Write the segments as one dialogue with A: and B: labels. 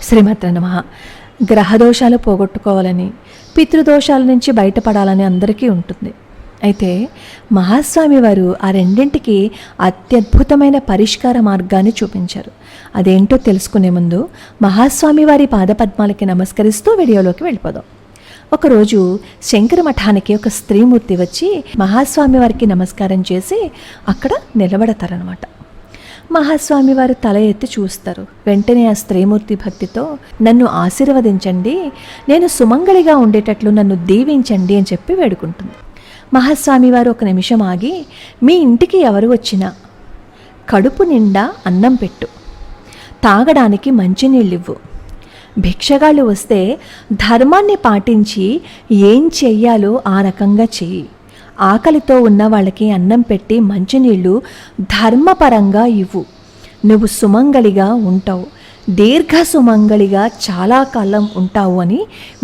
A: శ్రీమాత్రే నమః. గ్రహదోషాలు పోగొట్టుకోవాలని, పితృదోషాల నుంచి బయటపడాలని అందరికీ ఉంటుంది. అయితే మహాస్వామి వారు ఆ రెండింటికి అత్యద్భుతమైన పరిష్కార మార్గాన్ని చూపించారు. అదేంటో తెలుసుకునే ముందు మహాస్వామి వారి పాదపద్మాలకి నమస్కరిస్తూ వీడియోలోకి వెళ్ళిపోదాం. ఒకరోజు శంకర మఠానికి ఒక స్త్రీమూర్తి వచ్చి మహాస్వామి వారికి నమస్కారం చేసి అక్కడ నిలబడతారనమాట. మహాస్వామి వారు తల ఎత్తి చూస్తారు. వెంటనే ఆ స్త్రీమూర్తి భక్తితో, నన్ను ఆశీర్వదించండి, నేను సుమంగళిగా ఉండేటట్లు నన్ను దీవించండి అని చెప్పి వేడుకుంటుంది. మహాస్వామి వారు ఒక నిమిషం ఆగి, మీ ఇంటికి ఎవరు వచ్చినా కడుపు నిండా అన్నం పెట్టు, తాగడానికి మంచినీళ్ళివ్వు, భిక్షగాళ్ళు వస్తే ధర్మాన్ని పాటించి ఏం చెయ్యాలో ఆ రకంగా చెయ్యి, ఆకలితో ఉన్న వాళ్ళకి అన్నం పెట్టి మంచినీళ్ళు ధర్మపరంగా ఇవ్వు, నువ్వు సుమంగళిగా ఉంటావు, దీర్ఘ సుమంగళిగా చాలా కాలం ఉంటావు అని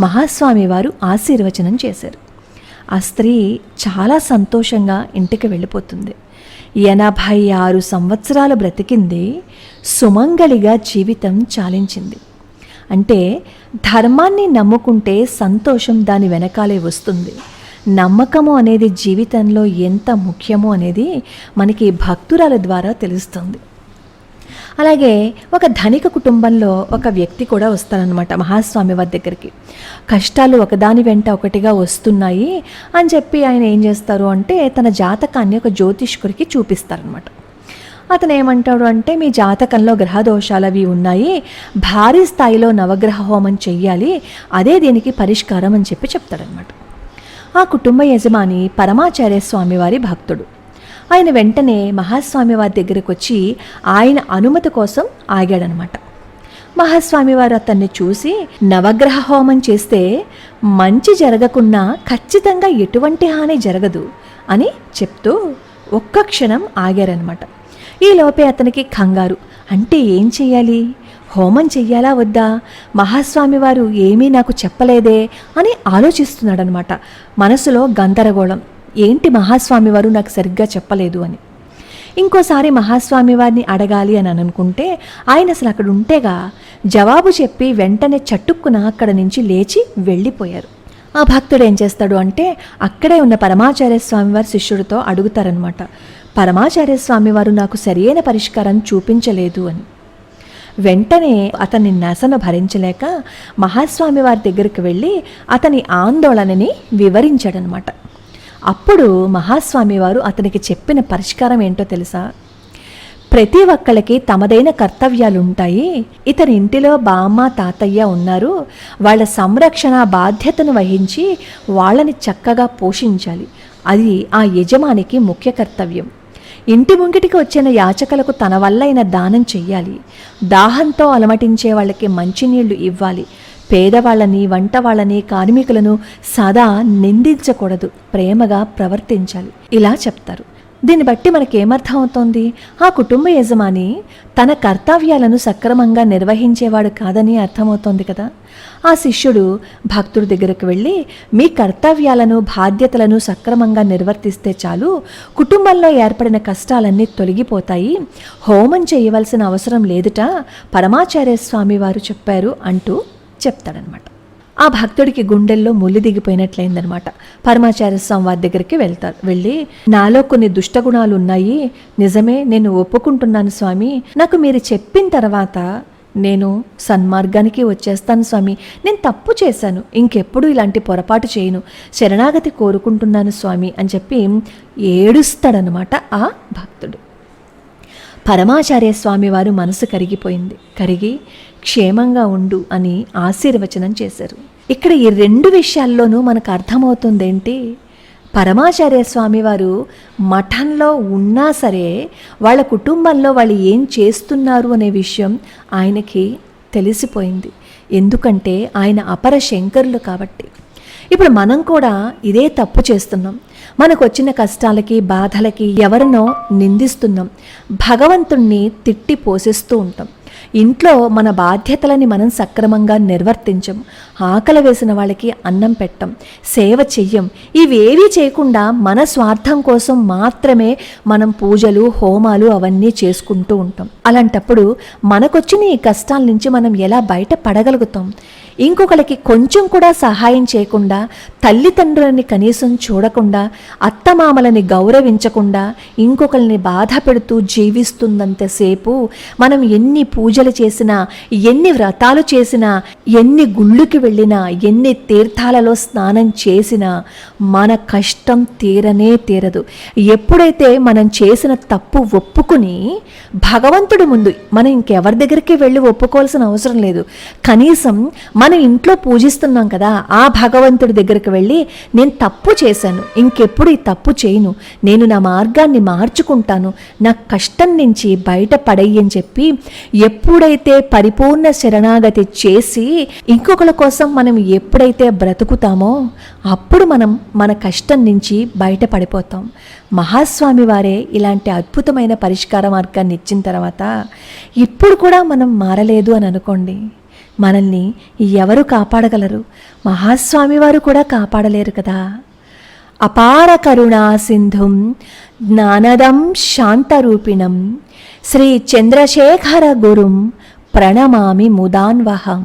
A: మహాస్వామి వారు ఆశీర్వచనం చేశారు. ఆ స్త్రీ చాలా సంతోషంగా ఇంటికి వెళ్ళిపోతుంది. 86 సంవత్సరాలు బ్రతికింది, సుమంగళిగా జీవితం చాలించింది. అంటే ధర్మాన్ని నమ్ముకుంటే సంతోషం దాని వెనకాలే వస్తుంది. నమ్మకము అనేది జీవితంలో ఎంత ముఖ్యమో అనేది మనకి భక్తురాల ద్వారా తెలుస్తుంది. అలాగే ఒక ధనిక కుటుంబంలో ఒక వ్యక్తి కూడా వస్తారనమాట మహాస్వామి వారి దగ్గరికి. కష్టాలు ఒకదాని వెంట ఒకటిగా వస్తున్నాయి అని చెప్పి ఆయన ఏం చేస్తారు అంటే తన జాతకాన్ని ఒక జ్యోతిష్కుడికి చూపిస్తారనమాట. అతను ఏమంటాడు అంటే, మీ జాతకంలో గ్రహదోషాలు అవి ఉన్నాయి, భారీ స్థాయిలో నవగ్రహ హోమం చెయ్యాలి, అదే దీనికి పరిష్కారం అని చెప్పి చెప్తాడనమాట. ఆ కుటుంబ యజమాని పరమాచార్య స్వామి వారి భక్తుడు. ఆయన వెంటనే మహాస్వామి వారి దగ్గరకు వచ్చి ఆయన అనుమతి కోసం ఆగాడనమాట. మహాస్వామి వారు అతన్ని చూసి, నవగ్రహ హోమం చేస్తే మంచి జరగకున్నా ఖచ్చితంగా ఎటువంటి హాని జరగదు అని చెప్తూ ఒక్క క్షణం ఆగారనమాట. ఈ లోపే అతనికి కంగారు. అంటే ఏం చెయ్యాలి, హోమం చెయ్యాలా వద్దా, మహాస్వామి వారు ఏమీ నాకు చెప్పలేదే అని ఆలోచిస్తున్నాడనమాట. మనసులో గందరగోళం, ఏంటి మహాస్వామి వారు నాకు సరిగ్గా చెప్పలేదు అని. ఇంకోసారి మహాస్వామి వారిని అడగాలి అని అనుకుంటే ఆయన అసలు అక్కడ ఉంటేగా జవాబు చెప్పి వెంటనే చట్టుక్కున అక్కడ నుంచి లేచి వెళ్ళిపోయారు. ఆ భక్తుడు ఏం చేస్తాడు అంటే అక్కడే ఉన్న పరమాచార్య స్వామి వారి శిష్యుడితో అడుగుతారనమాట, పరమాచార్య స్వామి వారు నాకు సరియైన పరిష్కారం చూపించలేదు అని. వెంటనే అతని నసను భరించలేక మహాస్వామి వారి దగ్గరికి వెళ్ళి అతని ఆందోళనని వివరించాడనమాట. అప్పుడు మహాస్వామి వారు అతనికి చెప్పిన పరిష్కారం ఏంటో తెలుసా? ప్రతి ఒక్కళ్ళకి తమదైన కర్తవ్యాలుంటాయి, ఇతని ఇంటిలో బామ్మ తాతయ్య ఉన్నారు, వాళ్ళ సంరక్షణ బాధ్యతను వహించి వాళ్ళని చక్కగా పోషించాలి, అది ఆ యజమానికి ముఖ్య కర్తవ్యం. ఇంటి ముంగిటికి వచ్చిన యాచకులకు తన వల్లైన దానం చెయ్యాలి, దాహంతో అలమటించే వాళ్ళకి మంచినీళ్లు ఇవ్వాలి, పేదవాళ్ళని, వంట వాళ్ళని, కార్మికులను సదా నిందించకూడదు, ప్రేమగా ప్రవర్తించాలి, ఇలా చెప్తారు. దీన్ని బట్టి మనకేమర్థం అవుతోంది? ఆ కుటుంబ యజమాని తన కర్తవ్యాలను సక్రమంగా నిర్వహించేవాడు కాదని అర్థమవుతోంది కదా. ఆ శిష్యుడు భక్తుడి దగ్గరకు వెళ్ళి, మీ కర్తవ్యాలను బాధ్యతలను సక్రమంగా నిర్వర్తిస్తే చాలు, కుటుంబంలో ఏర్పడిన కష్టాలన్నీ తొలగిపోతాయి, హోమం చేయవలసిన అవసరం లేదుట, పరమాచార్య స్వామి వారు చెప్పారు అంటూ చెప్తాడనమాట. ఆ భక్తుడికి గుండెల్లో ముళ్ళు దిగిపోయినట్లయిందనమాట. పరమాచార్య స్వామి వారి దగ్గరికి వెళ్ళి, నాలో కొన్ని దుష్టగుణాలు ఉన్నాయి, నిజమే, నేను ఒప్పుకుంటున్నాను స్వామి, నాకు మీరు చెప్పిన తర్వాత నేను సన్మార్గానికి వచ్చేస్తాను స్వామి, నేను తప్పు చేశాను, ఇంకెప్పుడు ఇలాంటి పొరపాటు చేయను, శరణాగతి కోరుకుంటున్నాను స్వామి అని చెప్పి ఏడుస్తాడనమాట ఆ భక్తుడు. పరమాచార్య స్వామి వారు మనసు కరిగిపోయింది. కరిగి క్షేమంగా ఉండు అని ఆశీర్వచనం చేశారు. ఇక్కడ ఈ 2 విషయాల్లోనూ మనకు అర్థమవుతుందేంటి? పరమాచార్య స్వామి వారు మఠంలో ఉన్నా సరే వాళ్ళ కుటుంబంలో వాళ్ళు ఏం చేస్తున్నారు అనే విషయం ఆయనకి తెలిసిపోయింది. ఎందుకంటే ఆయన అపర శంకరులు కాబట్టి. ఇప్పుడు మనం కూడా ఇదే తప్పు చేస్తున్నాం. మనకు వచ్చిన కష్టాలకి, బాధలకి ఎవరినో నిందిస్తున్నాం, భగవంతుణ్ణి తిట్టి పోషిస్తూ ఉంటాం. ఇంట్లో మన బాధ్యతలని మనం సక్రమంగా నిర్వర్తించం, ఆకలి వేసిన వాళ్ళకి అన్నం పెట్టం, సేవ చెయ్యం. ఇవేవీ చేయకుండా మన స్వార్థం కోసం మాత్రమే మనం పూజలు హోమాలు అవన్నీ చేసుకుంటూ ఉంటాం. అలాంటప్పుడు మనకొచ్చిన ఈ కష్టాల నుంచి మనం ఎలా బయట పడగలుగుతాం? ఇంకొకరికి కొంచెం కూడా సహాయం చేయకుండా, తల్లిదండ్రులని కనీసం చూడకుండా, అత్తమామలని గౌరవించకుండా, ఇంకొకరిని బాధ పెడుతూ జీవిస్తున్నంతసేపు మనం ఎన్ని పూజలు చేసినా, ఎన్ని వ్రతాలు చేసినా, ఎన్ని గుళ్ళుకి వెళ్ళినా, ఎన్ని తీర్థాలలో స్నానం చేసినా మన కష్టం తీరనే తీరదు. ఎప్పుడైతే మనం చేసిన తప్పు ఒప్పుకుని భగవంతుడి ముందు మనం ఇంకెవరి దగ్గరికి వెళ్ళి ఒప్పుకోవాల్సిన అవసరం లేదు, కనీసం మనం ఇంట్లో పూజిస్తున్నాం కదా, ఆ భగవంతుడి దగ్గరికి వెళ్ళి నేను తప్పు చేశాను, ఇంకెప్పుడు ఈ తప్పు చేయను, నేను నా మార్గాన్ని మార్చుకుంటాను, నా కష్టం నుంచి బయటపడయ్యని చెప్పి ఎప్పుడైతే పరిపూర్ణ శరణాగతి చేసి ఇంకొకరి కోసం మనం ఎప్పుడైతే బ్రతుకుతామో అప్పుడు మనం మన కష్టం నుంచి బయటపడిపోతాం. మహాస్వామి వారే ఇలాంటి అద్భుతమైన పరిష్కార మార్గాన్ని ఇచ్చిన తర్వాత ఇప్పుడు కూడా మనం మారలేదు అని అనుకోండి, మనల్ని ఎవరు కాపాడగలరు? మహాస్వామి వారు కూడా కాపాడలేరు కదా. అపార కరుణా సింధుం జ్ఞానదం శాంతరూపిణం శ్రీ చంద్రశేఖర గురుం ప్రణమామి ముదాన్వహం.